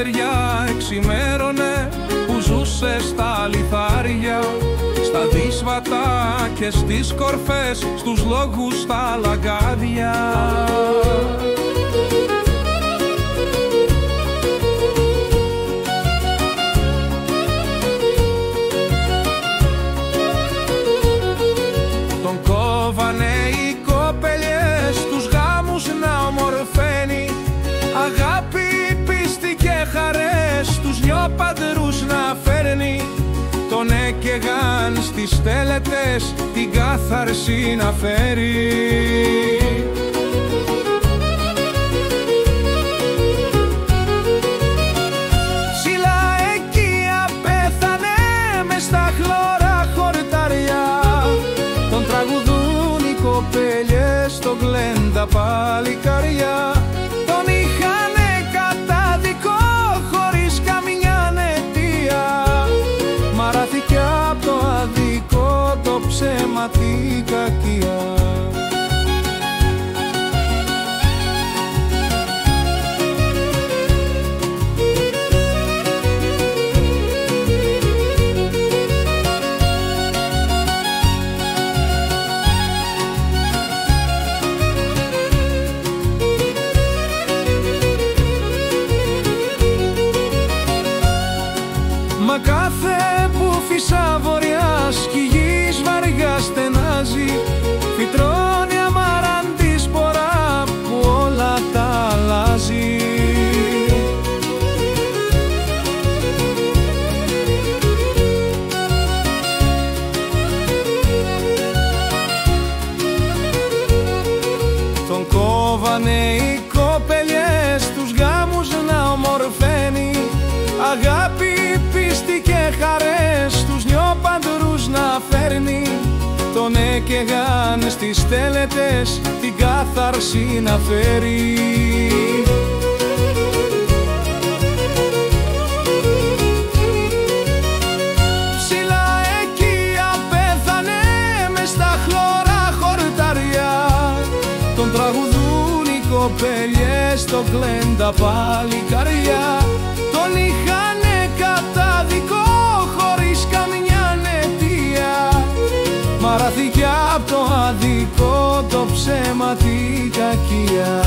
στεριά εξημέρωνε που ζούσε στα λιθάρια, στα δύσβατα και στις κορφές, στους λόγους στα λαγκάδια. Τον κόβανε οι κοπελιές, τους γάμους να ομορφαίνει, αγάπη, πίστη και χαρές, τους δυο παντρούς να φέρνει. Τον έκαιγαν στις τέλετες, την κάθαρση να φέρει. Ψηλά εκεί απέθανε μες στα χλωρά χορταριά, τον τραγουδούν οι κοπέλιες στο γλέντα παλικαριά. Τον είχανε κατάδικο χωρίς καμιά αιτία, μαράθηκε απ' το αδικό, το ψέμα, την κακία. Μα κάθε που φύσα βορειάς κι η γης βαριά στενάζει, φυτρώνει αμαράντη σπορά που όλα τα αλλάζει. Τον κόβανε οι κοπελιές, τους γάμους να ομορφαίνει, αγάπη, πίστη και χαρές, τους δυο παντρούς να φέρνει. Τον έκαιγαν στις τέλετες, την κάθαρση να φέρει. Ψηλά εκεί απέθανε μες στα χλωρά χορταριά, τον τραγουδούν οι κοπέλιες στο γλέντα παλικαριά. Τον είχανε κατάδικο χωρίς καμιά αιτία, μαράθηκε απ' το αδικό, το ψέμα, την κακία.